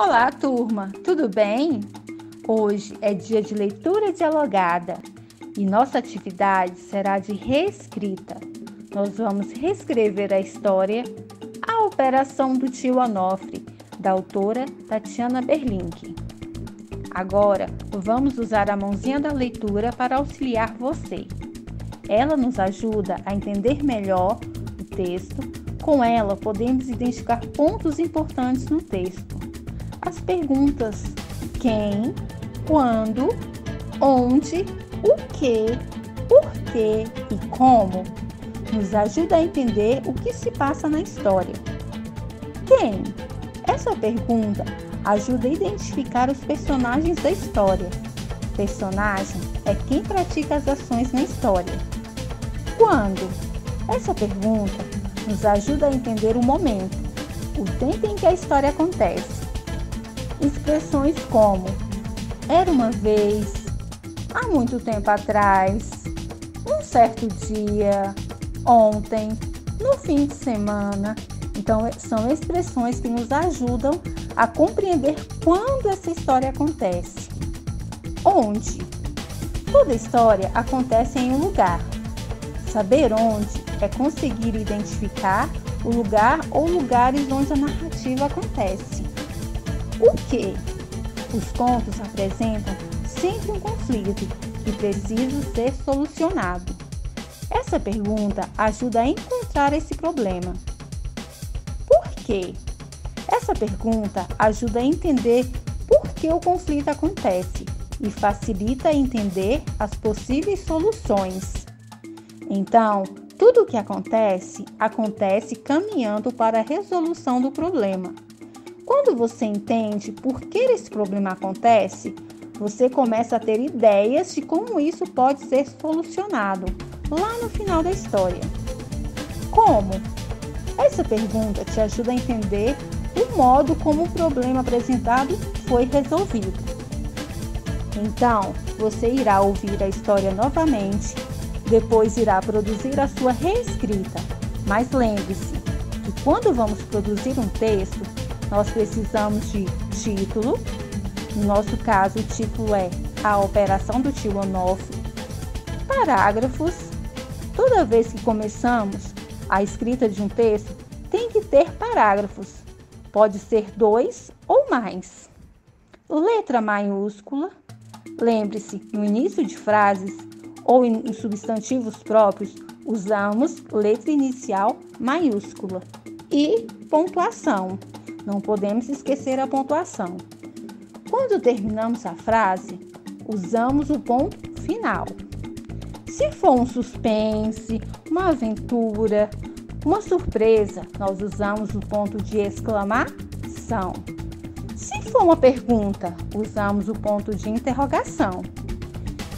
Olá, turma! Tudo bem? Hoje é dia de leitura dialogada e nossa atividade será de reescrita. Nós vamos reescrever a história A Operação do Tio Onofre, da autora Tatiana Berlink. Agora, vamos usar a mãozinha da leitura para auxiliar você. Ela nos ajuda a entender melhor o texto. Com ela, podemos identificar pontos importantes no texto. As perguntas quem, quando, onde, o que, por quê e como nos ajuda a entender o que se passa na história. Quem? Essa pergunta ajuda a identificar os personagens da história. Personagem é quem pratica as ações na história. Quando? Essa pergunta nos ajuda a entender o momento, o tempo em que a história acontece. Expressões como era uma vez, há muito tempo atrás, um certo dia, ontem, no fim de semana. Então, são expressões que nos ajudam a compreender quando essa história acontece. Onde? Toda história acontece em um lugar. Saber onde é conseguir identificar o lugar ou lugares onde a narrativa acontece. O que? Os contos apresentam sempre um conflito que precisa ser solucionado. Essa pergunta ajuda a encontrar esse problema. Por quê? Essa pergunta ajuda a entender por que o conflito acontece e facilita entender as possíveis soluções. Então, tudo o que acontece caminhando para a resolução do problema. Quando você entende por que esse problema acontece, você começa a ter ideias de como isso pode ser solucionado lá no final da história. Como? Essa pergunta te ajuda a entender o modo como o problema apresentado foi resolvido. Então, você irá ouvir a história novamente, depois irá produzir a sua reescrita. Mas lembre-se que quando vamos produzir um texto, nós precisamos de título. No nosso caso, o título é A Operação do Tio Onofre. Parágrafos. Toda vez que começamos a escrita de um texto, tem que ter parágrafos. Pode ser 2 ou mais. Letra maiúscula. Lembre-se, no início de frases ou em substantivos próprios, usamos letra inicial maiúscula. E pontuação. Não podemos esquecer a pontuação. Quando terminamos a frase, usamos o ponto final. Se for um suspense, uma aventura, uma surpresa, nós usamos o ponto de exclamação. Se for uma pergunta, usamos o ponto de interrogação.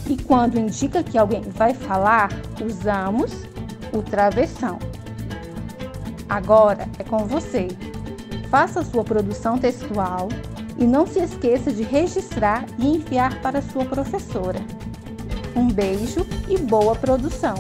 E quando indica que alguém vai falar, usamos o travessão. Agora é com você. Faça sua produção textual e não se esqueça de registrar e enviar para sua professora. Um beijo e boa produção!